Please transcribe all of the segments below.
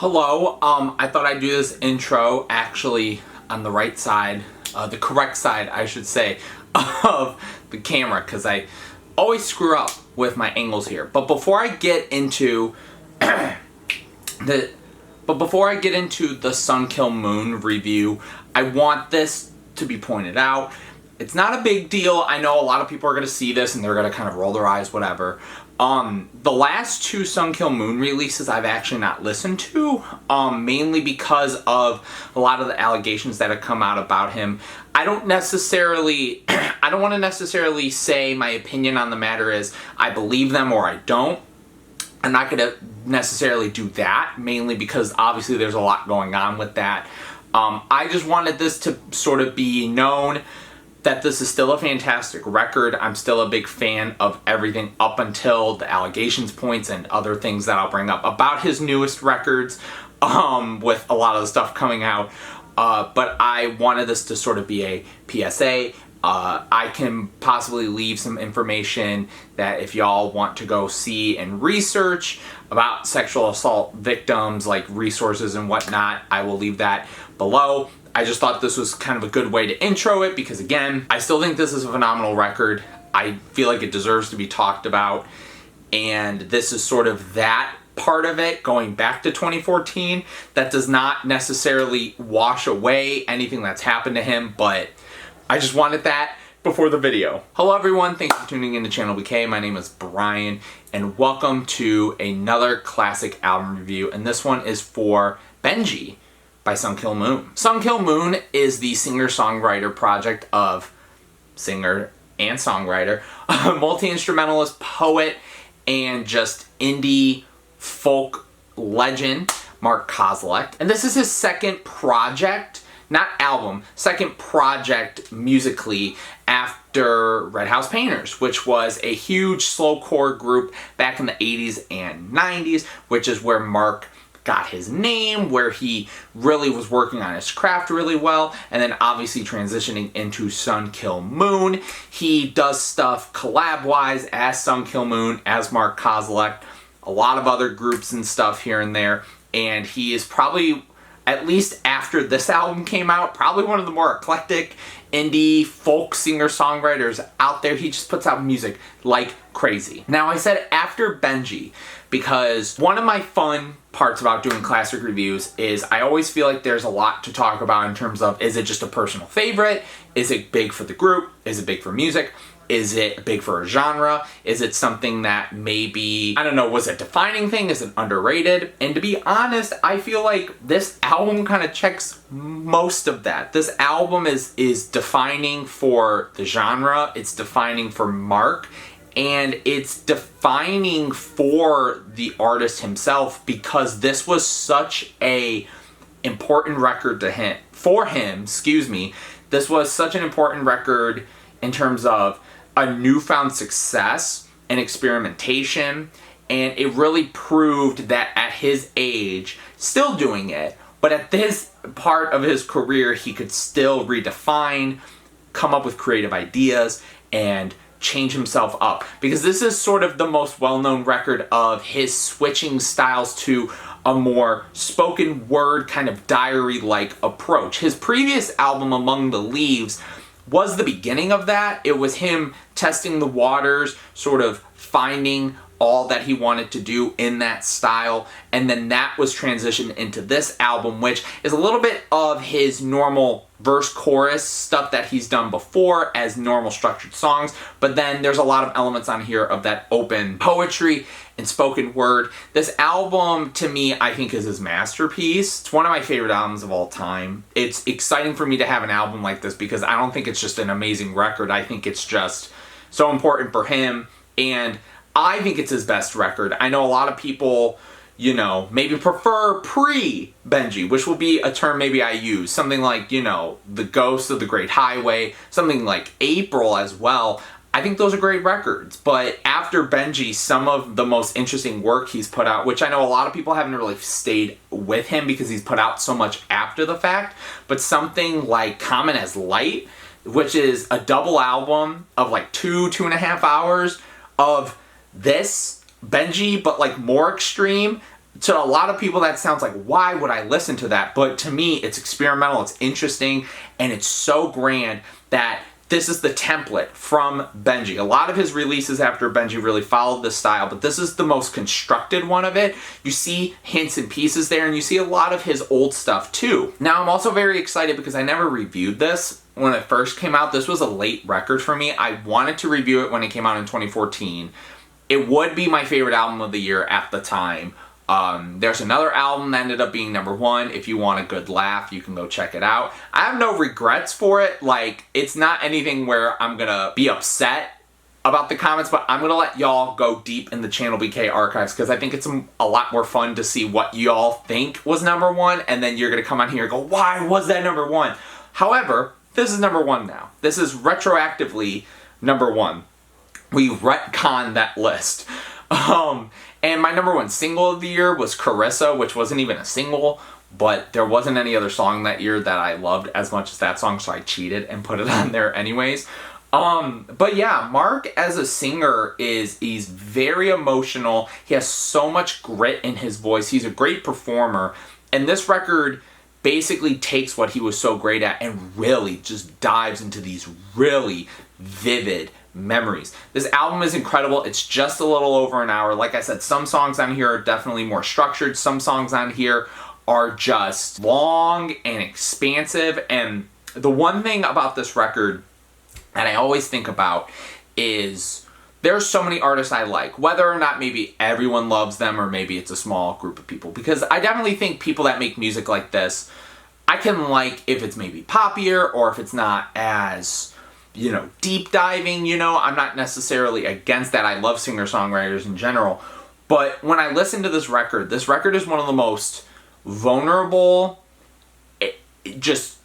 Hello, I thought I'd do this intro actually on the right side, the correct side, I should say, of the camera, because I always screw up with my angles here. But before I get into the Sun Kil Moon review, I want this to be pointed out. It's not a big deal. I know a lot of people are going to see this and they're going to kind of roll their eyes, whatever. The last two Sun Kil Moon releases I've actually not listened to, mainly because of a lot of the allegations that have come out about him. I don't want to necessarily say my opinion on the matter is I believe them or I don't. I'm not going to necessarily do that, mainly because obviously there's a lot going on with that. I just wanted this to sort of be known that this is still a fantastic record. I'm still a big fan of everything up until the allegations points and other things that I'll bring up about his newest records, with a lot of the stuff coming out. But I wanted this to sort of be a PSA. I can possibly leave some information that if y'all want to go see and research about sexual assault victims, like resources and whatnot, I will leave that below. I just thought this was kind of a good way to intro it because, again, I still think this is a phenomenal record. I feel like it deserves to be talked about, and this is sort of that part of it going back to 2014. That does not necessarily wash away anything that's happened to him, but I just wanted that before the video. Hello everyone, thanks for tuning in to ChannelBK. My name is Brian, and welcome to another classic album review, and this one is for Benji by Sun Kil Moon. Sun Kil Moon is the singer-songwriter project of singer and songwriter, multi-instrumentalist, poet, and just indie folk legend, Mark Kozelek. And this is his second project, not album, second project musically after Red House Painters, which was a huge slowcore group back in the 80s and 90s, which is where Mark got his name, where he really was working on his craft really well, and then obviously transitioning into Sun Kil Moon. He does stuff collab-wise as Sun Kil Moon, as Mark Kozelek, a lot of other groups and stuff here and there, and he is probably, at least after this album came out, probably one of the more eclectic indie folk singer-songwriters out there. He just puts out music like crazy. Now, I said after Benji because one of my fun parts about doing classic reviews is I always feel like there's a lot to talk about in terms of, is it just a personal favorite? Is it big for the group? Is it big for music? Is it big for a genre? Is it something that maybe, I don't know, was it a defining thing? Is it underrated? And to be honest, I feel like this album kind of checks most of that. This album is defining for the genre, it's defining for Mark, and it's defining for the artist himself because this was such a important record to him, for him, excuse me. This was such an important record in terms of a newfound success and experimentation, and it really proved that at his age, still doing it, but at this part of his career, he could still redefine, come up with creative ideas, and change himself up. Because this is sort of the most well-known record of his switching styles to a more spoken word kind of diary-like approach. His previous album, Among the Leaves, was the beginning of that. It was him testing the waters, sort of finding all that he wanted to do in that style, and then that was transitioned into this album, which is a little bit of his normal verse-chorus stuff that he's done before as normal structured songs, but then there's a lot of elements on here of that open poetry and spoken word. This album, to me, I think is his masterpiece. It's one of my favorite albums of all time. It's exciting for me to have an album like this because I don't think it's just an amazing record. I think it's just so important for him, and I think it's his best record. I know a lot of people, you know, maybe prefer pre-Benji, which will be a term maybe I use. Something like, you know, The Ghost of the Great Highway, something like April as well. I think those are great records, but after Benji, some of the most interesting work he's put out, which I know a lot of people haven't really stayed with him because he's put out so much after the fact, but something like Common as Light, which is a double album of like 2.5 hours of this Benji, but like more extreme, to a lot of people that sounds like, why would I listen to that? But to me, it's experimental, it's interesting, and it's so grand that this is the template from Benji. A lot of his releases after Benji really followed this style, but this is the most constructed one of it. You see hints and pieces there, and you see a lot of his old stuff too. Now, I'm also very excited because I never reviewed this when it first came out. This was a late record for me. I wanted to review it when it came out in 2014. It would be my favorite album of the year at the time. There's another album that ended up being #1. If you want a good laugh, you can go check it out. I have no regrets for it. Like, it's not anything where I'm gonna be upset about the comments, but I'm gonna let y'all go deep in the ChannelBK archives because I think it's a lot more fun to see what y'all think was #1, and then you're gonna come on here and go, why was that #1? However, this is #1 now. This is retroactively #1. We retconned that list. And my #1 single of the year was Carissa, which wasn't even a single, but there wasn't any other song that year that I loved as much as that song, so I cheated and put it on there anyways. But yeah, Mark as a singer he's very emotional. He has so much grit in his voice. He's a great performer. And this record basically takes what he was so great at and really just dives into these really vivid memories. This album is incredible. It's just a little over an hour. Like I said, some songs on here are definitely more structured. Some songs on here are just long and expansive. And the one thing about this record that I always think about is there's so many artists I like, whether or not maybe everyone loves them or maybe it's a small group of people. Because I definitely think people that make music like this, I can like if it's maybe poppier or if it's not as, you know, deep diving, you know. I'm not necessarily against that. I love singer-songwriters in general. But when I listen to this record is one of the most vulnerable, just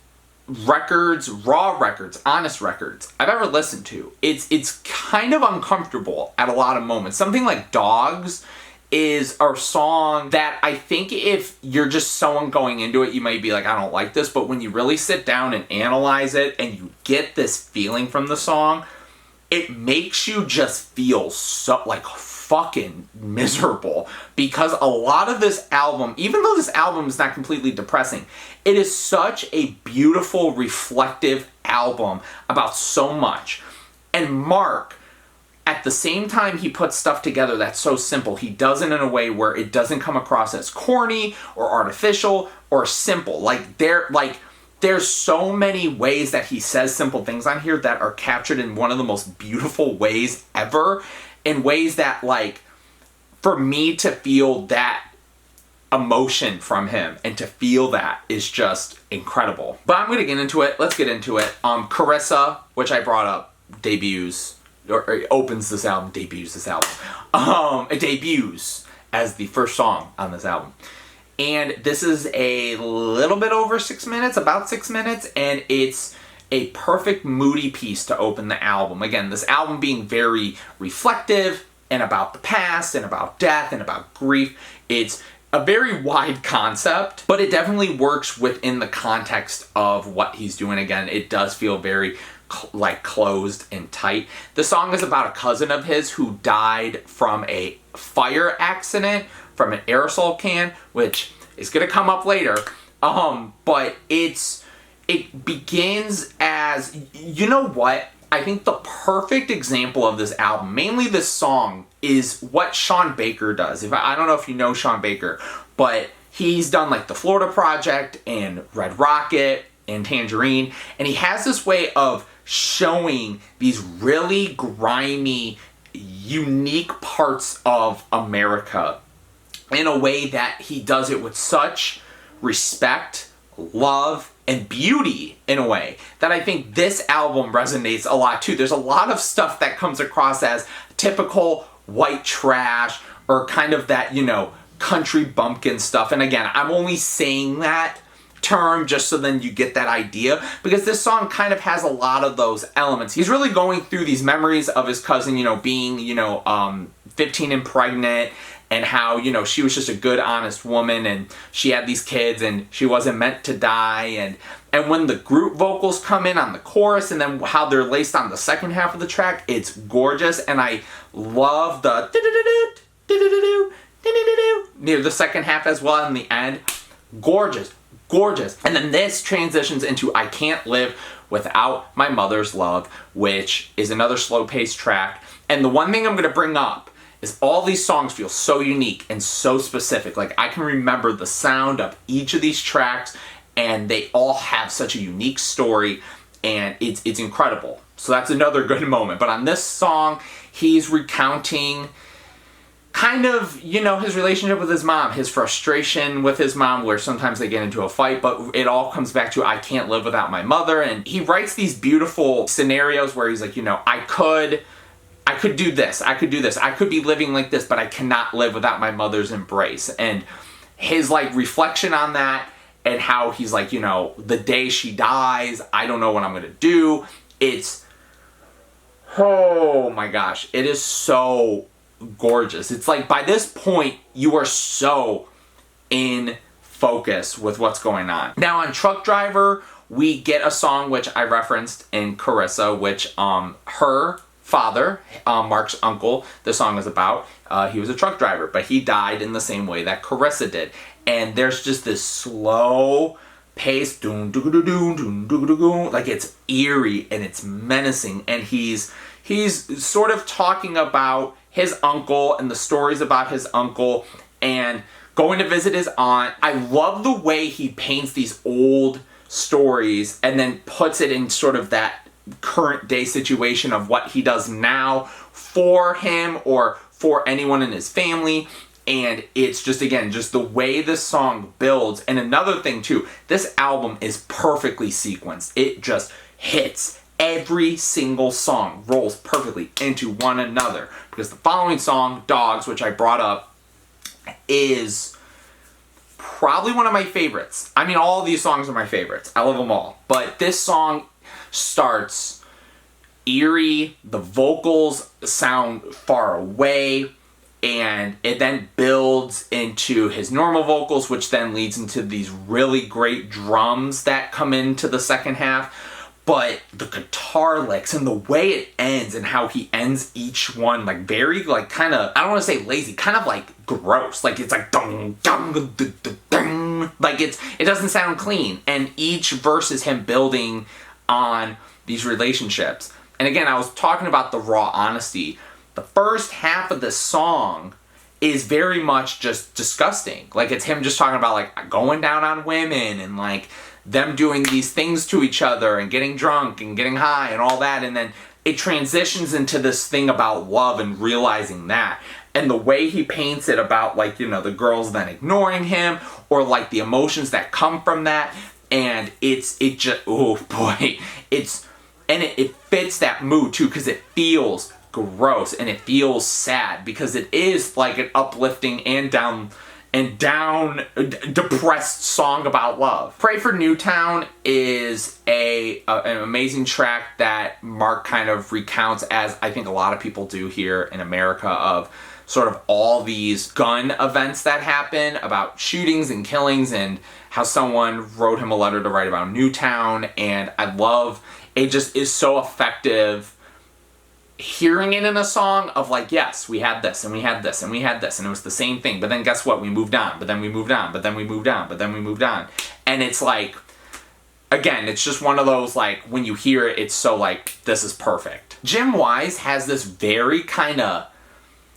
records, raw records, honest records I've ever listened to. It's kind of uncomfortable at a lot of moments. Something like Dogs is a song that I think if you're just someone going into it, you might be like, I don't like this, but when you really sit down and analyze it and you get this feeling from the song, it makes you just feel so like fucking miserable, because a lot of this album, even though this album is not completely depressing, it is such a beautiful, reflective album about so much. And Mark, at the same time he puts stuff together that's so simple, he does it in a way where it doesn't come across as corny or artificial or simple. There's so many ways that he says simple things on here that are captured in one of the most beautiful ways ever, in ways that, like, for me to feel that emotion from him and to feel that is just incredible. But I'm gonna get into it. Let's get into it. Carissa, which I brought up, debuts this album. It debuts as the first song on this album. And this is a little bit over 6 minutes, about 6 minutes, and it's a perfect moody piece to open the album. Again, this album being very reflective and about the past and about death and about grief. It's a very wide concept, but it definitely works within the context of what he's doing. Again, it does feel very closed and tight. The song is about a cousin of his who died from a fire accident from an aerosol can, which is gonna come up later. But it begins as, you know what? I think the perfect example of this album, mainly this song, is what Sean Baker does. I don't know if you know Sean Baker, but he's done like the Florida Project and Red Rocket and Tangerine, and he has this way of showing these really grimy, unique parts of America in a way that he does it with such respect, love, and beauty in a way that I think this album resonates a lot too. There's a lot of stuff that comes across as typical white trash or kind of that, you know, country bumpkin stuff. And again, I'm only saying that term just so then you get that idea, because this song kind of has a lot of those elements. He's really going through these memories of his cousin, you know, being, 15 and pregnant, and how, you know, she was just a good, honest woman, and she had these kids, and she wasn't meant to die, and when the group vocals come in on the chorus, and then how they're laced on the second half of the track, it's gorgeous, and I love the near the second half as well in the end. Gorgeous, gorgeous. And then this transitions into I Can't Live Without My Mother's Love, which is another slow-paced track. And the one thing I'm gonna bring up is all these songs feel so unique and so specific. Like, I can remember the sound of each of these tracks, and they all have such a unique story, and it's incredible. So that's another good moment. But on this song, he's recounting kind of, you know, his relationship with his mom, his frustration with his mom, where sometimes they get into a fight, but it all comes back to I can't live without my mother. And he writes these beautiful scenarios where he's like, you know, I could do this, I could do this, I could be living like this, but I cannot live without my mother's embrace. And his like reflection on that, and how he's like, you know, the day she dies, I don't know what I'm gonna do. It's, oh my gosh, it is so gorgeous. It's like by this point, you are so in focus with what's going on. Now on Truck Driver, we get a song which I referenced in Carissa, which her father, Mark's uncle, the song is about. He was a truck driver, but he died in the same way that Carissa did. And there's just this slow pace, like it's eerie and it's menacing. And he's sort of talking about his uncle and the stories about his uncle and going to visit his aunt. I love the way he paints these old stories and then puts it in sort of that current day situation of what he does now for him or for anyone in his family. And it's just, again, just the way this song builds. And another thing too, this album is perfectly sequenced. It just hits. Every single song rolls perfectly into one another, because the following song, Dogs, which I brought up, is probably one of my favorites. I mean, all of these songs are my favorites. I love them all. But this song starts eerie, the vocals sound far away, and it then builds into his normal vocals, which then leads into these really great drums that come into the second half. But the guitar licks and the way it ends and how he ends each one, like very, like kind of, I don't want to say lazy, kind of like gross. Like it's like dong, dong, dong, dong, dong. Like it doesn't sound clean. And each verse is him building on these relationships. And again, I was talking about the raw honesty. The first half of the song is very much just disgusting. Like it's him just talking about like going down on women and like them doing these things to each other and getting drunk and getting high and all that. And then it transitions into this thing about love and realizing that. And the way he paints it about like, you know, the girls then ignoring him or like the emotions that come from that. And it just, oh boy, it fits that mood too, because it feels gross and it feels sad, because it is like an uplifting and depressed song about love. Pray for Newtown is an amazing track that Mark kind of recounts, as I think a lot of people do here in America, of sort of all these gun events that happen, about shootings and killings, and how someone wrote him a letter to write about Newtown. And I love, it just is so effective hearing it in a song of like, yes, we had this and we had this and we had this and it was the same thing, but then guess what, we moved on, but then we moved on, but then we moved on, but then we moved on. And it's like, again, it's just one of those, like, when you hear it, it's so like, this is perfect. Jim Wise has this very kind of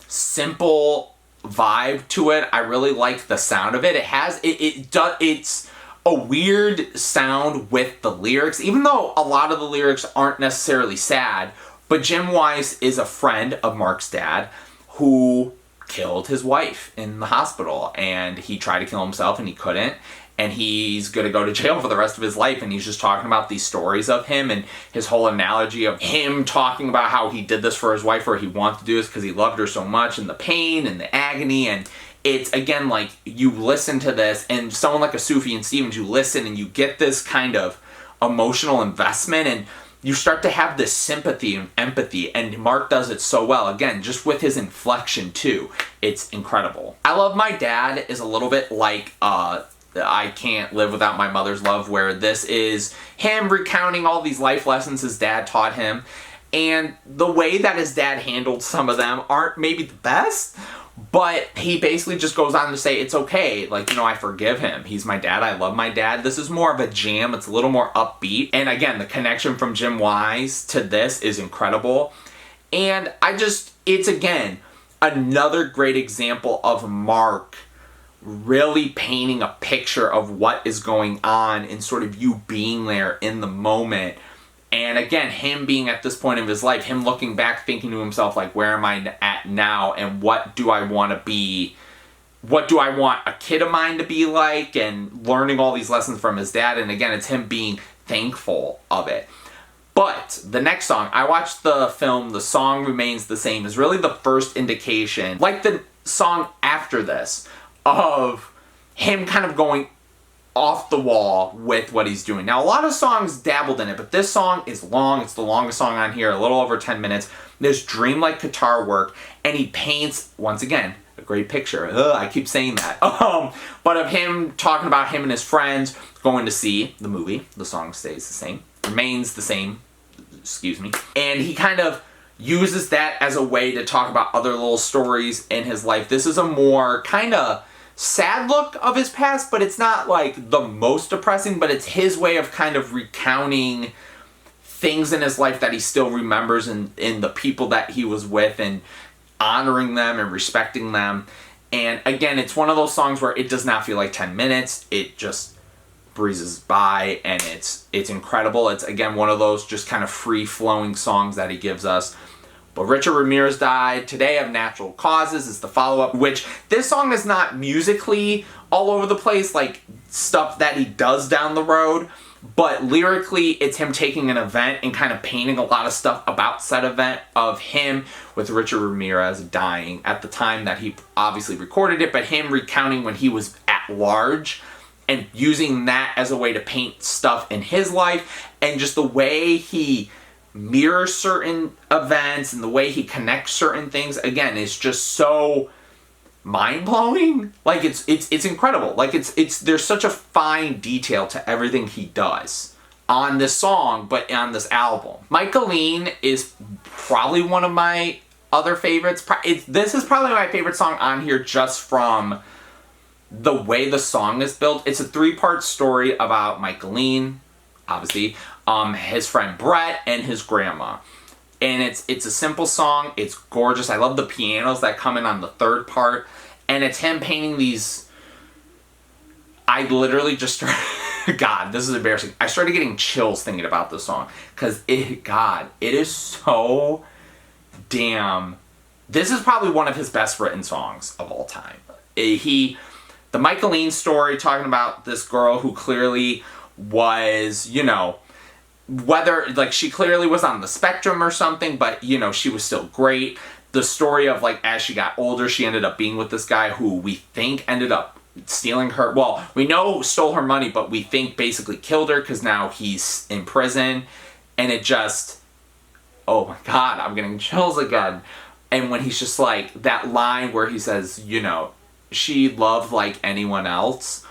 simple vibe to it. I really like the sound of it. It's a weird sound with the lyrics, even though a lot of the lyrics aren't necessarily sad. But Jim Wise is a friend of Mark's dad who killed his wife in the hospital, and he tried to kill himself and he couldn't, and he's gonna go to jail for the rest of his life. And he's just talking about these stories of him and his whole analogy of him talking about how he did this for his wife, or he wanted to do this because he loved her so much, and the pain and the agony. And it's, again, like, you listen to this, and someone like a Sufjan Stevens, you listen and you get this kind of emotional investment, and you start to have this sympathy and empathy, and Mark does it so well. Again, just with his inflection too, it's incredible. I Love My Dad is a little bit like I Can't Live Without My Mother's Love, where this is him recounting all these life lessons his dad taught him, and the way that his dad handled some of them aren't maybe the best, But he basically just goes on to say, it's okay, like, I forgive him. He's my dad, I love my dad. This is more of a jam, it's a little more upbeat. And again, the connection from Jim Wise to this is incredible. And it's again, another great example of Mark really painting a picture of what is going on and sort of you being there in the moment. And again, him being at this point of his life, him looking back, thinking to himself, like, where am I at now? And what do I want to be? What do I want a kid of mine to be like? And learning all these lessons from his dad. And again, it's him being thankful of it. But the next song, I watched the film, The Song Remains the Same, is really the first indication, like the song after this, of him kind of going off the wall with what he's doing. Now, a lot of songs dabbled in it, but this song is long. It's the longest song on here, a little over 10 minutes. There's dreamlike guitar work, and he paints, once again, a great picture. I keep saying that. But of him talking about him and his friends going to see the movie. The song stays the same. Remains the same. Excuse me. And he kind of uses that as a way to talk about other little stories in his life. This is a more kind of sad look of his past, but it's not like the most depressing, but it's his way of kind of recounting things in his life that he still remembers and in the people that he was with and honoring them and respecting them. And again, it's one of those songs where it does not feel like 10 minutes. It just breezes by, and it's incredible. It's again one of those just kind of free-flowing songs that he gives us. But Richard Ramirez died today of natural causes is the follow-up, which this song is not musically all over the place like stuff that he does down the road, but lyrically it's him taking an event and kind of painting a lot of stuff about said event of him with Richard Ramirez dying at the time that he obviously recorded it, but him recounting when he was at large and using that as a way to paint stuff in his life, and just the way he mirrors certain events and the way he connects certain things, again, is just so mind-blowing. Like it's incredible. Like it's there's such a fine detail to everything he does on this song, but on this album. Michaeline is probably one of my other favorites. This is probably my favorite song on here just from the way the song is built. It's a 3-part story about Michaeline, obviously, his friend Brett, and his grandma. And it's a simple song. It's gorgeous. I love the pianos that come in on the 3rd part. And it's him painting these... I literally just started... God, this is embarrassing. I started getting chills thinking about this song. Because, God, it is so damn... This is probably one of his best written songs of all time. The Michaeline story, talking about this girl who clearly was, whether, like, she clearly was on the spectrum or something, but, she was still great. The story of, like, as she got older, she ended up being with this guy who we think ended up stealing her. Well, we know stole her money, but we think basically killed her because now he's in prison. And it just, oh my God, I'm getting chills again. And when he's just like, that line where he says, she loved like anyone else.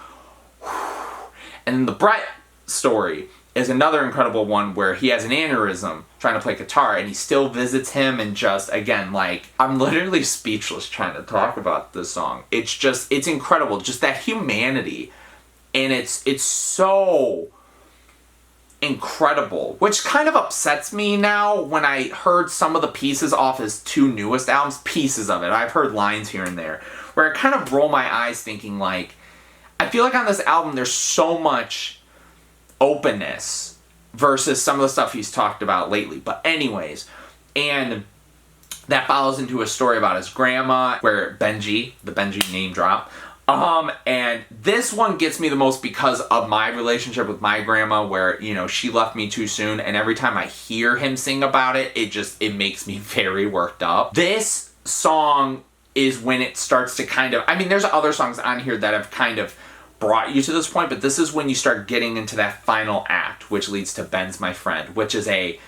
And then the Brett story is another incredible one where he has an aneurysm trying to play guitar and he still visits him, and just, again, like, I'm literally speechless trying to talk about this song. It's incredible. Just that humanity. And it's so incredible, which kind of upsets me now when I heard some of the pieces off his 2 newest albums, pieces of it. I've heard lines here and there where I kind of roll my eyes thinking, like, I feel like on this album there's so much openness versus some of the stuff he's talked about lately. But anyways, and that follows into a story about his grandma, where Benji, the Benji name drop, and this one gets me the most because of my relationship with my grandma, where, she left me too soon, and every time I hear him sing about it, it makes me very worked up. This song is when it starts to kind of, there's other songs on here that have kind of brought you to this point, but this is when you start getting into that final act, which leads to Ben's My Friend, which is a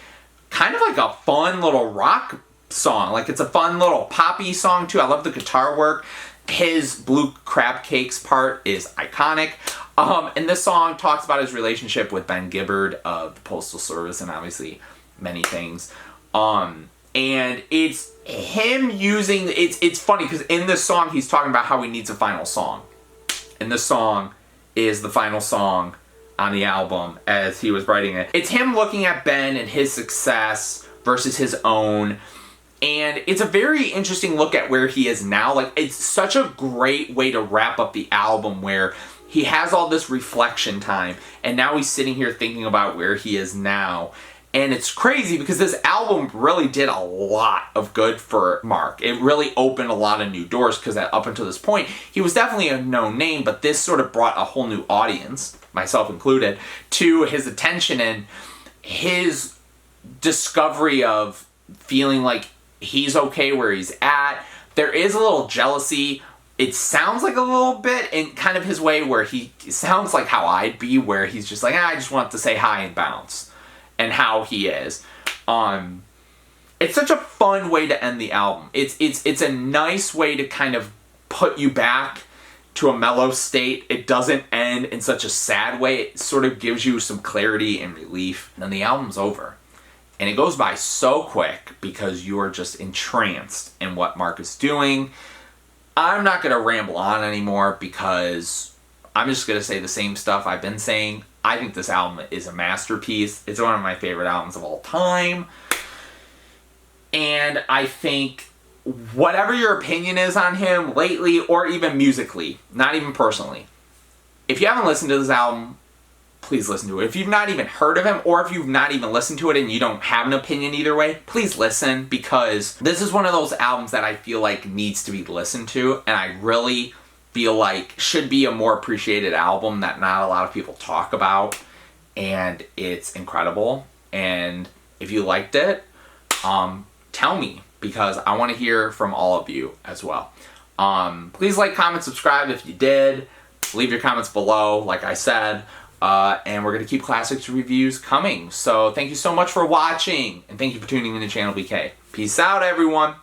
kind of like a fun little rock song. Like, it's a fun little poppy song too. I love the guitar work. His Blue Crab Cakes part is iconic. And this song talks about his relationship with Ben Gibbard of the Postal Service and obviously many things. And it's him using, it's funny because in this song he's talking about how he needs a final song. And this song is the final song on the album as he was writing it. It's him looking at Ben and his success versus his own. And it's a very interesting look at where he is now. Like, it's such a great way to wrap up the album where he has all this reflection time and now he's sitting here thinking about where he is now. And it's crazy because this album really did a lot of good for Mark. It really opened a lot of new doors because up until this point, he was definitely a known name, but this sort of brought a whole new audience, myself included, to his attention and his discovery of feeling like he's okay where he's at. There is a little jealousy. It sounds like a little bit in kind of his way where he sounds like how I'd be, where he's just like, I just want to say hi and bounce. And how he is. It's such a fun way to end the album. It's a nice way to kind of put you back to a mellow state. It doesn't end in such a sad way. It sort of gives you some clarity and relief. And then the album's over. And it goes by so quick because you are just entranced in what Mark is doing. I'm not going to ramble on anymore because I'm just going to say the same stuff I've been saying. I think this album is a masterpiece. It's one of my favorite albums of all time. And I think whatever your opinion is on him lately or even musically, not even personally, if you haven't listened to this album, please listen to it. If you've not even heard of him or if you've not even listened to it and you don't have an opinion either way, please listen because this is one of those albums that I feel like needs to be listened to and I really feel like should be a more appreciated album that not a lot of people talk about, and it's incredible. And if you liked it, tell me because I want to hear from all of you as well. Please like, comment, subscribe if you did. Leave your comments below, like I said, and we're going to keep classics reviews coming. So thank you so much for watching, and thank you for tuning in to ChannelBK. Peace out, everyone.